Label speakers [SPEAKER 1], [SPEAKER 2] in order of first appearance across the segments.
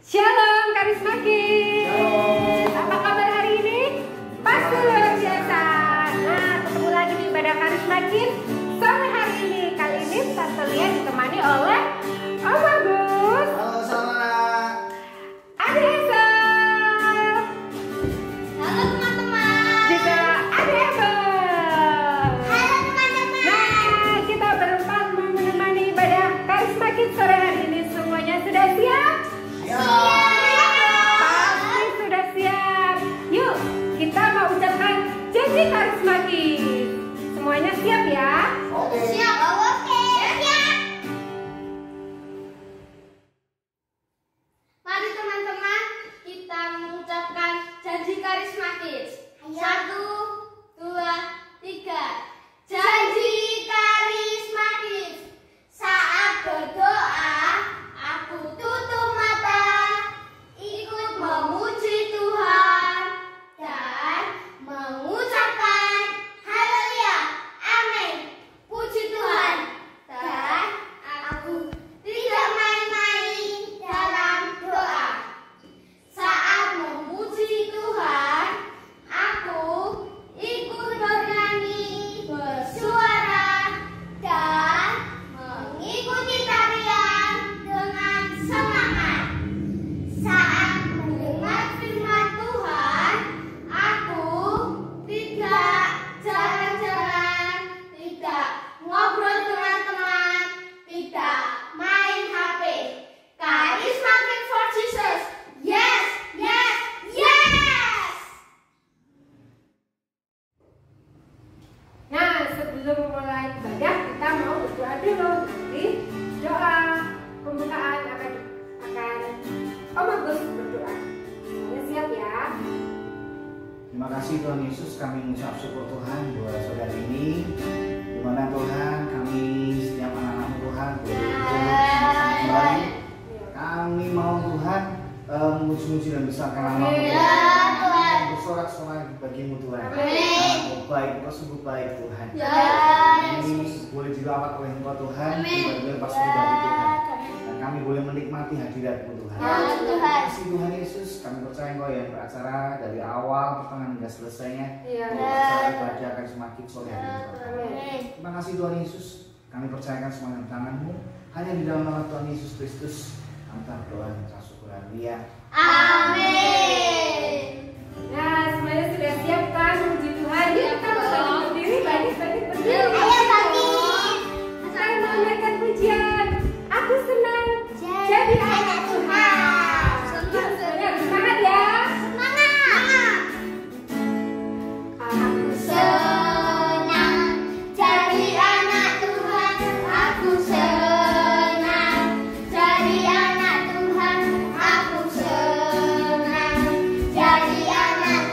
[SPEAKER 1] Shalom Karisma Kids. Apa kabar hari ini? Pasti luar biasa. Nah, ketemu lagi di ibadah Karisma Kids sore hari ini. Kali ini Tante Lia ditemani oleh Om Agus.
[SPEAKER 2] Halo Salma.
[SPEAKER 1] Ade Hazel.
[SPEAKER 3] Halo teman-teman.
[SPEAKER 1] Juga Ade Abel.
[SPEAKER 3] Halo teman-teman.
[SPEAKER 1] Nah, kita berempat mau menemani ibadah Karisma Kids sore hari ini. Semuanya sudah siap? Pasti sudah siap. Yuk, kita mau ucapkan janji Karisma Kids. Semuanya siap ya?
[SPEAKER 2] Oke.
[SPEAKER 3] Siap. Oke. Siap. Mari teman-teman, kita mengucapkan janji Karisma Kids. 1, 2, 3. Janji Karisma Kids. Saat berdoa, aku tutup mata, ikut memuji Tuhan, dan mengucapkan haleluya, amin, puji Tuhan. Dan aku tidak main-main dalam doa. Saat memuji Tuhan, aku ikut bernyanyi, bersuara, dan mengikuti tarian dengan semangat. Saat mendengar firman Tuhan, aku tidak jalan-jalan, tidak ngobrol dengan teman, tidak main HP. Karisma Kids for Jesus. Yes, yes, yes.
[SPEAKER 1] Nah, sebelum mulai ibadah kita mau berdoa dulu. Jadi doa pembukaan akan Om Agus berdoa. Semuanya siap ya?
[SPEAKER 2] Terima kasih Tuhan Yesus, kami mengucap syukur Tuhan buat sore hari ini, di mana Tuhan kami setiap anak-anak Tuhan boleh bersama kembali. Kami mau Tuhan memuji-muji dan besarkan nama
[SPEAKER 1] Amin.
[SPEAKER 2] Tuhan.
[SPEAKER 3] Ya, Tuhan.
[SPEAKER 2] Bersorak-sorai bagimu Tuhan.
[SPEAKER 3] Amin.
[SPEAKER 2] Engkau baik, Engkau sungguh baik Tuhan.
[SPEAKER 3] Ya,
[SPEAKER 2] Kami boleh dirawat oleh Engkau Tuhan,
[SPEAKER 3] Amin.
[SPEAKER 2] dibantu pas pribadi Tuhan. Dan kami boleh menikmati hadirat-Mu Tuhan.
[SPEAKER 3] Ya, Tuhan.
[SPEAKER 2] Terima kasih Tuhan Yesus, kami percaya Engkau yang beracara dari awal pertengahan hingga selesainya.
[SPEAKER 1] Iya.
[SPEAKER 2] Acara ibadah akan semakin sore hari ini.
[SPEAKER 1] Amin.
[SPEAKER 2] Terima kasih Tuhan Yesus, kami percayakan semuanya di tangan-Mu. Hanya di dalam nama Tuhan Yesus Kristus, kami berdoa dan mengucap syukur. Haleluya.
[SPEAKER 3] Amin.
[SPEAKER 1] Nah, semuanya sudah siap kan memuji Tuhan? Yuk, kita berdiri, berdiri.
[SPEAKER 3] Ayo bagi.
[SPEAKER 1] Saya mau menaikkan pujian. Aku senang jadi anak Tuhan. Yuk, semuanya semangat ya.
[SPEAKER 3] Semangat.
[SPEAKER 1] Aku
[SPEAKER 3] Senang jadi anak Tuhan. Aku senang jadi anak Tuhan. Aku senang jadi anak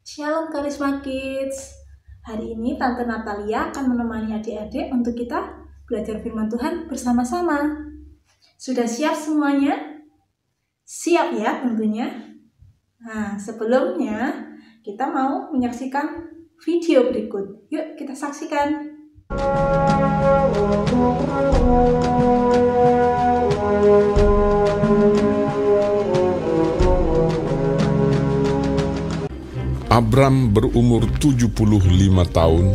[SPEAKER 4] Shalom Karisma Kids. Hari ini Tante Natalia akan menemani adik-adik untuk kita belajar firman Tuhan bersama-sama. Sudah siap semuanya? Siap ya tentunya. Nah, sebelumnya kita mau menyaksikan video berikut. Yuk kita saksikan.
[SPEAKER 5] Abram berumur 75 tahun.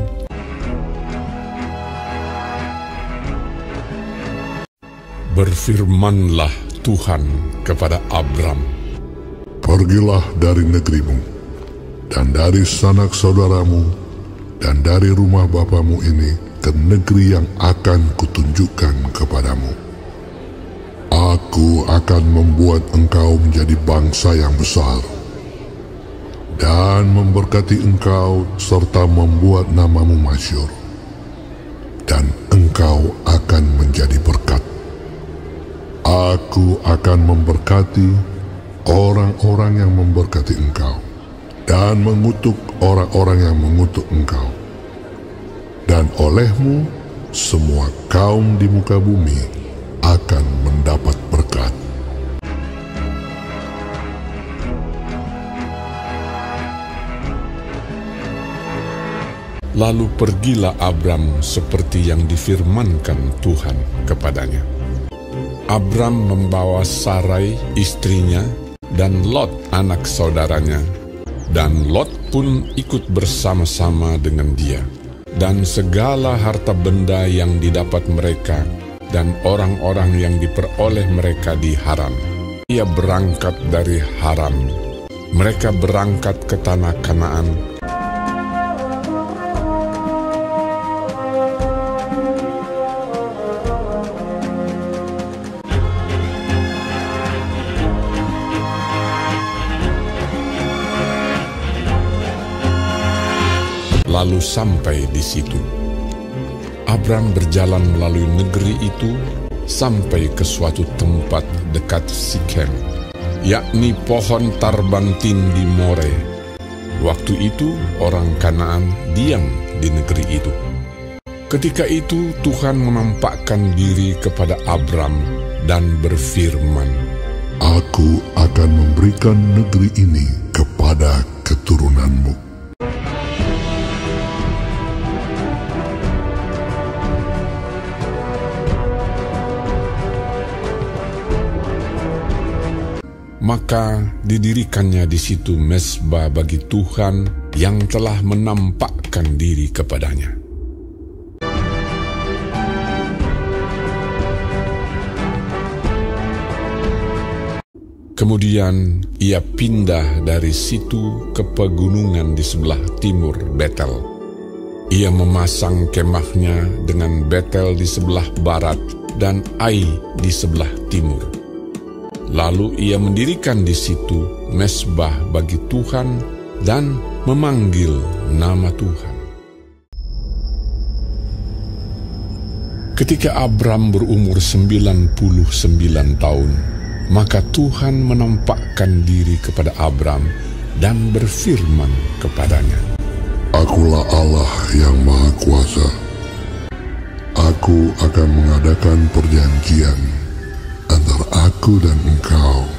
[SPEAKER 5] Berfirmanlah Tuhan kepada Abram,
[SPEAKER 6] "Pergilah dari negerimu, dan dari sanak saudaramu, dan dari rumah bapamu ini ke negeri yang akan kutunjukkan kepadamu. Aku akan membuat engkau menjadi bangsa yang besar, dan memberkati engkau serta membuat namamu masyhur, dan engkau akan menjadi berkat. Aku akan memberkati orang-orang yang memberkati engkau, dan mengutuk orang-orang yang mengutuk engkau. Dan olehmu semua kaum di muka bumi akan mendapat berkat."
[SPEAKER 5] Lalu pergilah Abram seperti yang difirmankan Tuhan kepadanya. Abram membawa Sarai istrinya dan Lot anak saudaranya, dan Lot pun ikut bersama-sama dengan dia, dan segala harta benda yang didapat mereka dan orang-orang yang diperoleh mereka di Haran. Ia berangkat dari Haran. Mereka berangkat ke tanah Kanaan. Lalu sampai di situ, Abram berjalan melalui negeri itu sampai ke suatu tempat dekat Sikem, yakni pohon tarbantin di More. Waktu itu orang Kanaan diam di negeri itu. Ketika itu Tuhan menampakkan diri kepada Abram dan berfirman,
[SPEAKER 6] "Aku akan memberikan negeri ini kepada keturunanmu."
[SPEAKER 5] Maka didirikannya di situ mezbah bagi Tuhan yang telah menampakkan diri kepadanya. Kemudian ia pindah dari situ ke pegunungan di sebelah timur Betel. Ia memasang kemahnya dengan Betel di sebelah barat dan Ai di sebelah timur. Lalu ia mendirikan di situ mezbah bagi Tuhan dan memanggil nama Tuhan. Ketika Abram berumur 99 tahun, maka Tuhan menampakkan diri kepada Abram dan berfirman kepadanya,
[SPEAKER 6] "Akulah Allah yang Maha Kuasa. Aku akan mengadakan perjanjian antara aku dan engkau.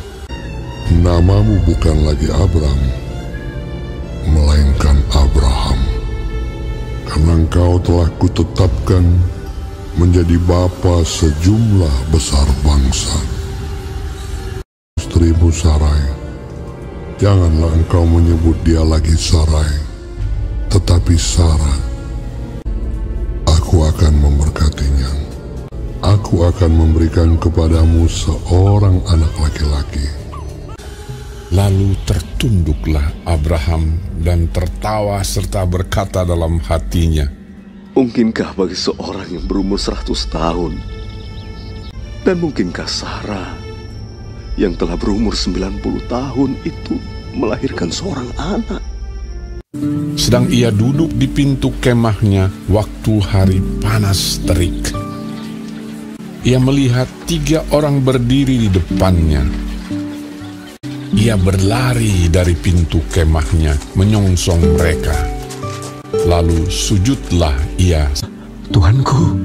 [SPEAKER 6] Namamu bukan lagi Abram, melainkan Abraham, karena engkau telah kutetapkan menjadi bapa sejumlah besar bangsa. Istrimu Sarai, janganlah engkau menyebut dia lagi Sarai, tetapi Sarah. Aku akan memberkatinya. Aku akan memberikan kepadamu seorang anak laki-laki."
[SPEAKER 5] Lalu tertunduklah Abraham dan tertawa serta berkata dalam hatinya,
[SPEAKER 7] "Mungkinkah bagi seorang yang berumur 100 tahun? Dan mungkinkah Sarah yang telah berumur 90 tahun itu melahirkan seorang anak?"
[SPEAKER 5] Sedang ia duduk di pintu kemahnya waktu hari panas terik. Ia melihat 3 orang berdiri di depannya. ia berlari dari pintu kemahnya menyongsong mereka. Lalu sujudlah ia.
[SPEAKER 7] Tuanku,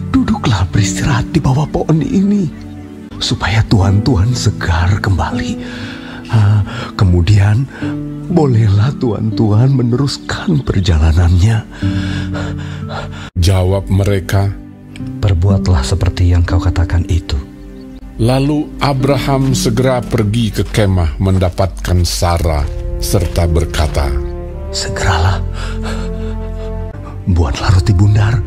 [SPEAKER 7] duduklah beristirahat di bawah pohon ini, supaya tuan-tuan segar kembali. Kemudian, bolehlah tuan-tuan meneruskan perjalanannya.
[SPEAKER 5] Jawab mereka,
[SPEAKER 8] perbuatlah seperti yang kau katakan itu.
[SPEAKER 5] Lalu Abraham segera pergi ke kemah mendapatkan Sarah, serta berkata,
[SPEAKER 7] segeralah, buatlah roti bundar.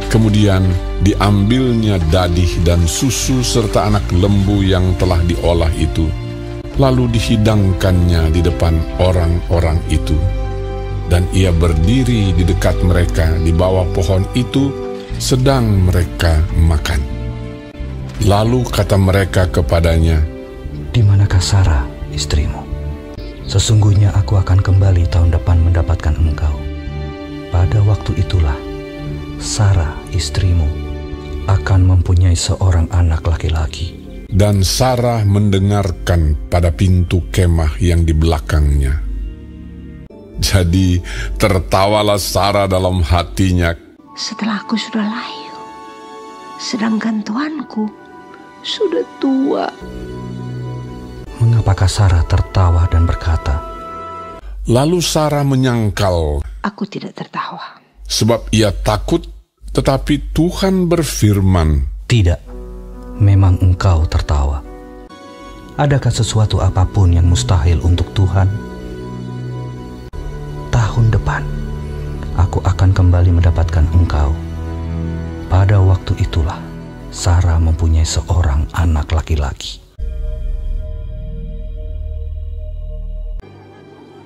[SPEAKER 5] Kemudian diambilnya dadih dan susu serta anak lembu yang telah diolah itu, lalu dihidangkannya di depan orang-orang itu. Dan ia berdiri di dekat mereka di bawah pohon itu, sedang mereka makan. Lalu kata mereka kepadanya,
[SPEAKER 8] di manakah Sarah, istrimu? Sesungguhnya aku akan kembali tahun depan mendapatkan engkau. Pada waktu itulah, Sarah, istrimu, akan mempunyai seorang anak laki-laki.
[SPEAKER 5] Dan Sarah mendengarkan pada pintu kemah yang di belakangnya. Jadi tertawalah Sarah dalam hatinya.
[SPEAKER 9] Setelah aku sudah layu, sedangkan tuanku sudah tua.
[SPEAKER 8] Mengapakah Sarah tertawa dan berkata,
[SPEAKER 5] lalu Sarah menyangkal,
[SPEAKER 9] aku tidak tertawa.
[SPEAKER 5] Sebab ia takut, tetapi Tuhan berfirman,
[SPEAKER 8] tidak, memang engkau tertawa. Adakah sesuatu apapun yang mustahil untuk Tuhan? Tahun depan, aku akan kembali mendapatkan engkau. Pada waktu itulah, Sarah mempunyai seorang anak laki-laki.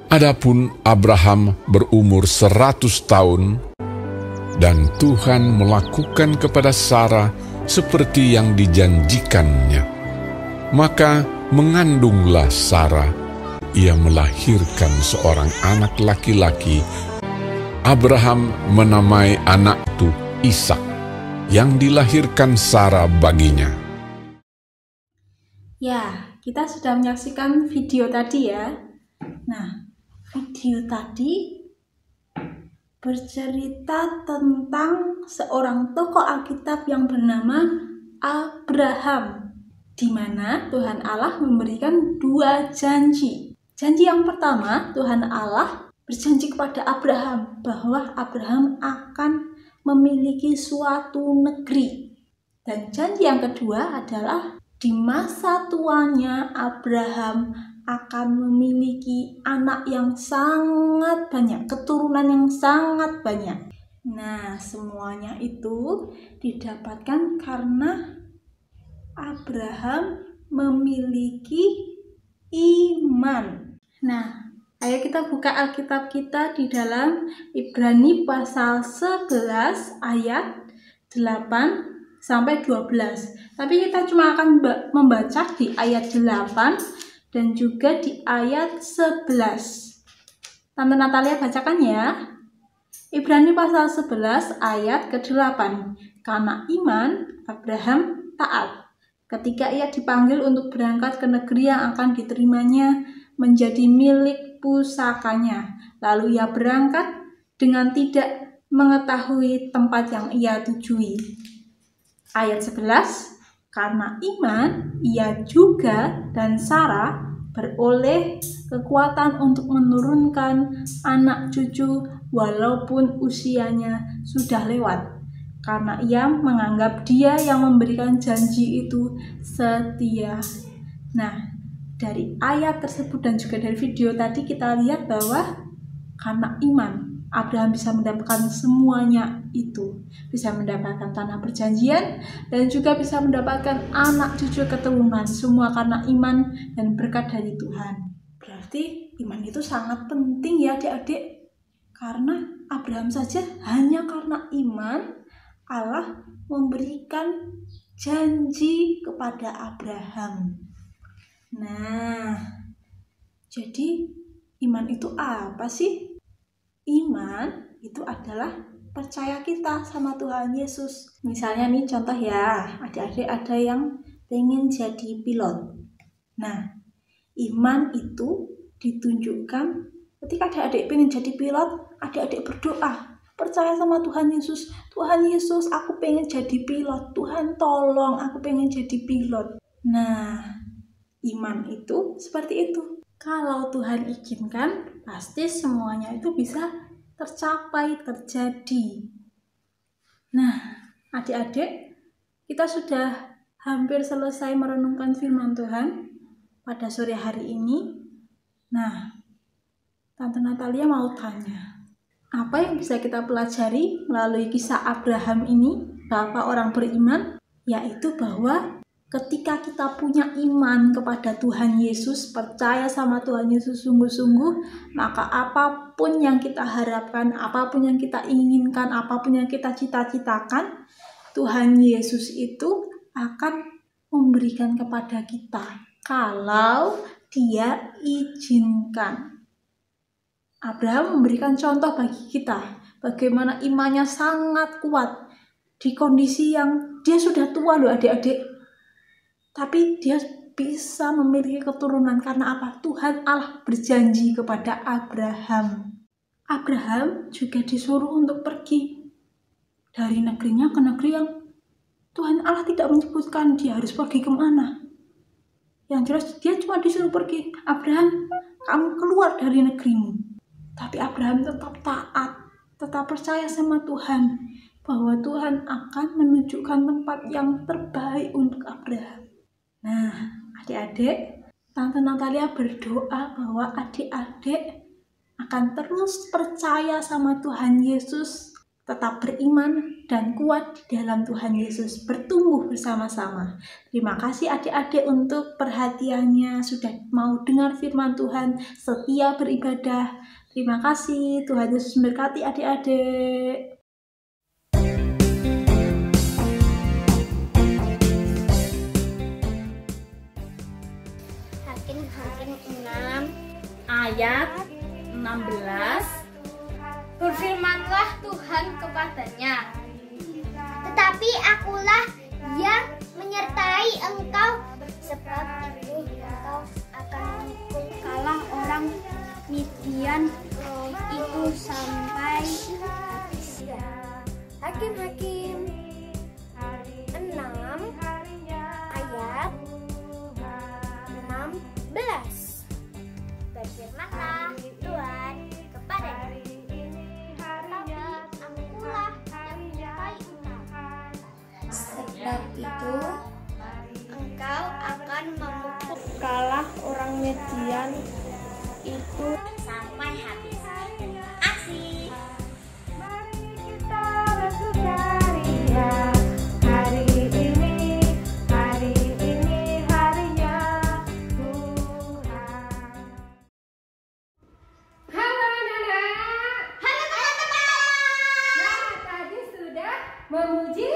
[SPEAKER 5] Adapun Abraham berumur 100 tahun, dan Tuhan melakukan kepada Sarah seperti yang dijanjikannya. Maka mengandunglah Sarah, ia melahirkan seorang anak laki-laki. Abraham menamai anak itu Ishak, yang dilahirkan Sarah baginya.
[SPEAKER 4] Ya, kita sudah menyaksikan video tadi ya. Nah, video tadi bercerita tentang seorang tokoh Alkitab yang bernama Abraham, di mana Tuhan Allah memberikan 2 janji. Janji yang pertama, Tuhan Allah berjanji kepada Abraham bahwa Abraham akan memiliki suatu negeri. Dan janji yang kedua adalah di masa tuanya Abraham akan memiliki anak yang sangat banyak, keturunan yang sangat banyak. Nah, semuanya itu didapatkan karena Abraham memiliki iman. Nah, ayo kita buka Alkitab kita di dalam Ibrani pasal 11 ayat 8 sampai 12. Tapi kita cuma akan membaca di ayat 8 dan juga di ayat 11. Tante Natalia bacakan ya. Ibrani pasal 11 ayat ke-8. Karena iman, Abraham taat ketika ia dipanggil untuk berangkat ke negeri yang akan diterimanya menjadi milik pusakanya. Lalu ia berangkat dengan tidak mengetahui tempat yang ia tujui. Ayat 11, karena iman, ia juga dan Sarah beroleh kekuatan untuk menurunkan anak cucu walaupun usianya sudah lewat. Karena ia menganggap dia yang memberikan janji itu setia. Nah, dari ayat tersebut dan juga dari video tadi kita lihat bahwa karena iman, Abraham bisa mendapatkan semuanya itu. Bisa mendapatkan tanah perjanjian dan juga bisa mendapatkan anak cucu keturunan. Semua karena iman dan berkat dari Tuhan. Berarti iman itu sangat penting ya adik-adik. Karena Abraham saja hanya karena iman Allah memberikan janji kepada Abraham. Nah, jadi iman itu apa sih? Iman itu adalah percaya kita sama Tuhan Yesus. Misalnya nih contoh ya, adik-adik ada yang pengen jadi pilot. Nah, iman itu ditunjukkan ketika adik-adik pengen jadi pilot, adik-adik berdoa, percaya sama Tuhan Yesus. Tuhan Yesus, aku pengen jadi pilot. Tuhan tolong, aku pengen jadi pilot. Nah, iman itu seperti itu. Kalau Tuhan izinkan, pasti semuanya itu bisa tercapai, terjadi. Nah, adik-adik, kita sudah hampir selesai merenungkan firman Tuhan pada sore hari ini. Nah, Tante Natalia mau tanya, apa yang bisa kita pelajari melalui kisah Abraham ini, bapak orang beriman? Yaitu bahwa ketika kita punya iman kepada Tuhan Yesus, percaya sama Tuhan Yesus sungguh-sungguh, maka apapun yang kita harapkan, apapun yang kita inginkan, apapun yang kita cita-citakan, Tuhan Yesus itu akan memberikan kepada kita kalau Dia izinkan. Abraham memberikan contoh bagi kita bagaimana imannya sangat kuat di kondisi yang dia sudah tua loh adik-adik. Tapi dia bisa memiliki keturunan karena apa? Tuhan Allah berjanji kepada Abraham. Abraham juga disuruh untuk pergi dari negerinya ke negeri yang Tuhan Allah tidak menyebutkan dia harus pergi kemana. Yang jelas dia cuma disuruh pergi. Abraham, kamu keluar dari negerimu. Tapi Abraham tetap taat, tetap percaya sama Tuhan bahwa Tuhan akan menunjukkan tempat yang terbaik untuk Abraham. Nah, adik-adik, Tante Natalia berdoa bahwa adik-adik akan terus percaya sama Tuhan Yesus, tetap beriman dan kuat di dalam Tuhan Yesus, bertumbuh bersama-sama. Terima kasih adik-adik untuk perhatiannya, sudah mau dengar firman Tuhan, setia beribadah. Terima kasih, Tuhan Yesus memberkati adik-adik.
[SPEAKER 3] Hakim 6 ayat 16. Berfirmanlah Tuhan kepadanya, tetapi akulah yang menyertai engkau, sebab itu engkau akan memukul kalah orang Midian itu sampai habis. Hakim-Hakim 6 ayat 16. Berfirmanlah Tuhan kepadanya, tetapi akulah yang menyertai engkau, sebab itu engkau akan memukul kalah orang Midian itu sampai habis. Terima kasih.
[SPEAKER 1] Mari kita bersukaria, hari ini harinya Tuhan. Halo anak-anak.
[SPEAKER 3] Halo teman-teman.
[SPEAKER 1] Nah, tadi sudah memuji